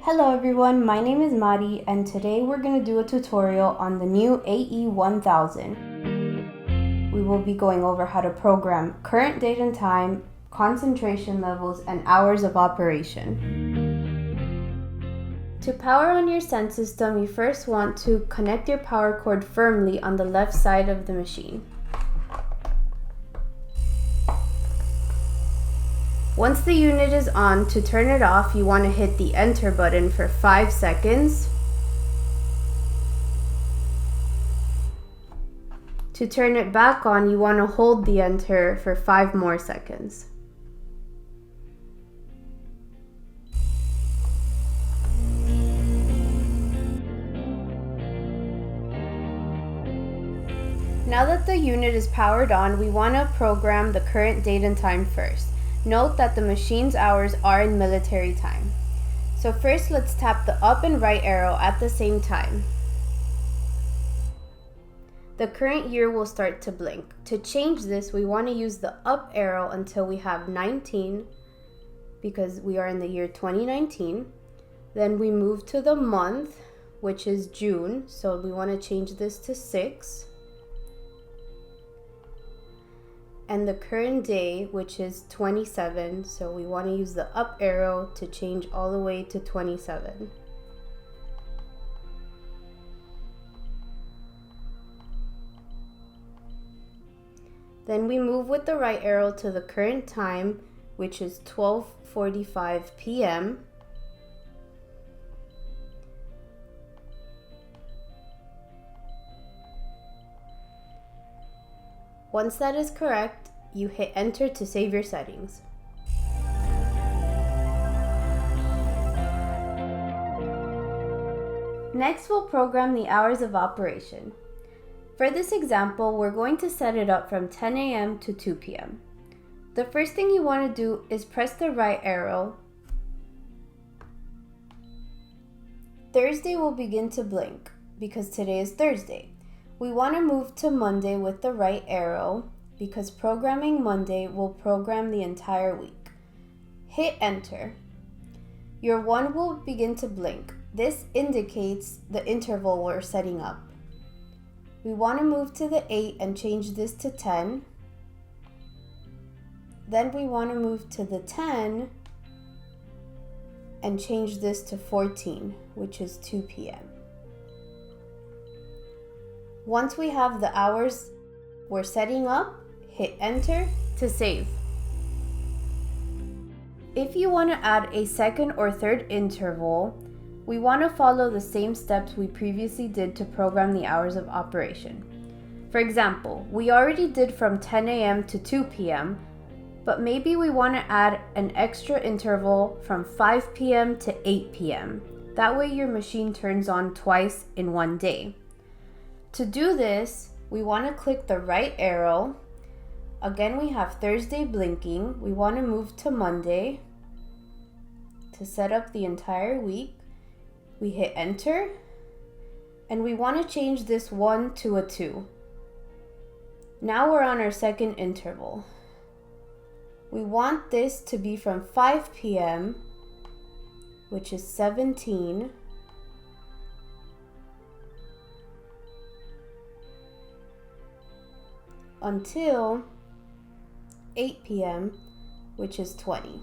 Hello everyone, my name is Mari and today we're going to do a tutorial on the new AE1000. We will be going over how to program current date and time, concentration levels, and hours of operation. To power on your Sense system, you first want to connect your power cord firmly on the left side of the machine. Once the unit is on, to turn it off, you want to hit the enter button for 5 seconds. To turn it back on, you want to hold the enter for 5 more seconds. Now that the unit is powered on, we want to program the current date and time first. Note that the machine's hours are in military time. So first, let's tap the up and right arrow at the same time. The current year will start to blink. To change this, we want to use the up arrow until we have 19, because we are in the year 2019. Then we move to the month, which is June, so we want to change this to 6. And the current day, which is 27, so we want to use the up arrow to change all the way to 27. Then we move with the right arrow to the current time, which is 12:45 p.m. Once that is correct, you hit enter to save your settings. Next, we'll program the hours of operation. For this example, we're going to set it up from 10 a.m. to 2 p.m. The first thing you want to do is press the right arrow. Thursday will begin to blink because today is Thursday. We want to move to Monday with the right arrow because programming Monday will program the entire week. Hit enter. Your 1 will begin to blink. This indicates the interval we're setting up. We want to move to the 8 and change this to 10. Then we want to move to the 10 and change this to 14, which is 2 p.m. Once we have the hours we're setting up, hit enter to save. If you want to add a second or third interval, we want to follow the same steps we previously did to program the hours of operation. For example, we already did from 10 a.m. to 2 p.m., but maybe we want to add an extra interval from 5 p.m. to 8 p.m. That way your machine turns on twice in one day. To do this, we want to click the right arrow. Again, we have Thursday blinking. We want to move to Monday to set up the entire week. We hit enter, and we want to change this 1 to a 2. Now we're on our second interval. We want this to be from 5 p.m., which is 17, until 8 p.m., which is 20.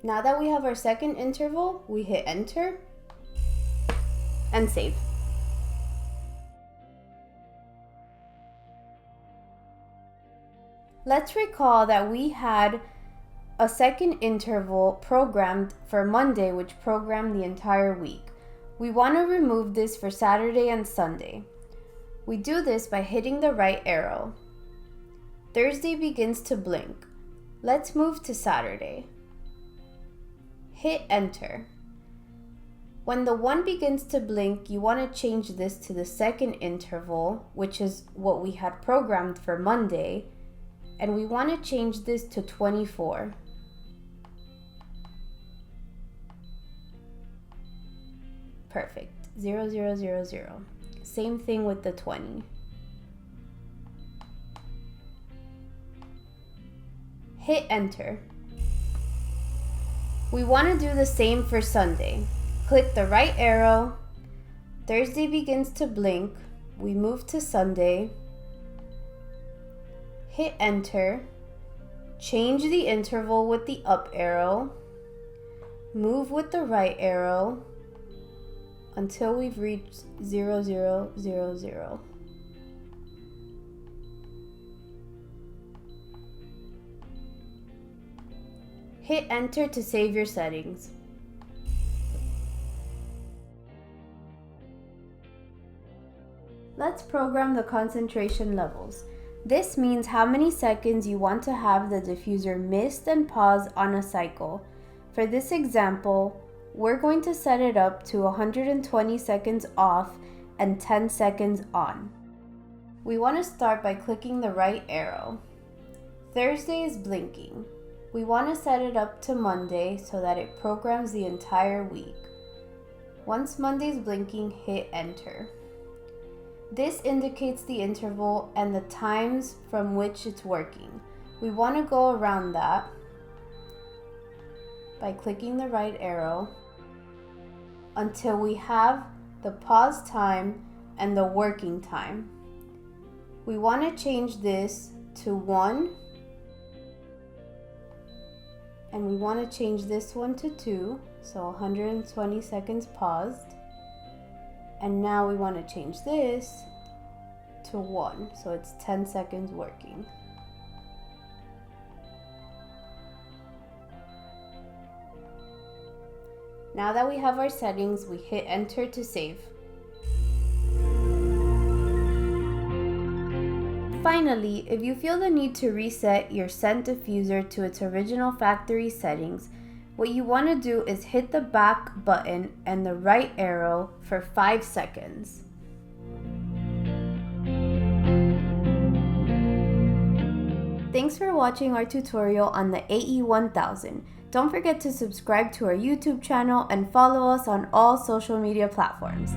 Now that we have our second interval, we hit enter and save. Let's recall that we had a second interval programmed for Monday, which programmed the entire week. We want to remove this for Saturday and Sunday. We do this by hitting the right arrow. Thursday begins to blink. Let's move to Saturday. Hit enter. When the 1 begins to blink, you want to change this to the second interval, which is what we had programmed for Monday, and we want to change this to 24. Perfect. 0, 0, 0, 0. Same thing with the 20. hit enter. We want to do the same for Sunday. Click the right arrow. Thursday begins to blink. We move to Sunday. Hit enter. Change the interval with the up arrow. Move with the right arrow until we've reached 0, 0, 0, 0. Hit enter to save your settings. Let's program the concentration levels. This means how many seconds you want to have the diffuser mist and pause on a cycle. For this example, we're going to set it up to 120 seconds off and 10 seconds on. We want to start by clicking the right arrow. Thursday is blinking. We want to set it up to Monday so that it programs the entire week. Once Monday's blinking, hit enter. This indicates the interval and the times from which it's working. We want to go around that by clicking the right arrow until we have the pause time and the working time. We want to change this to 1, and we want to change this one to 2, so 120 seconds paused. And now we want to change this to 1, so it's 10 seconds working. Now that we have our settings, we hit enter to save. Finally, if you feel the need to reset your scent diffuser to its original factory settings, what you want to do is hit the back button and the right arrow for 5 seconds. Thanks for watching our tutorial on the AE1000. Don't forget to subscribe to our YouTube channel and follow us on all social media platforms.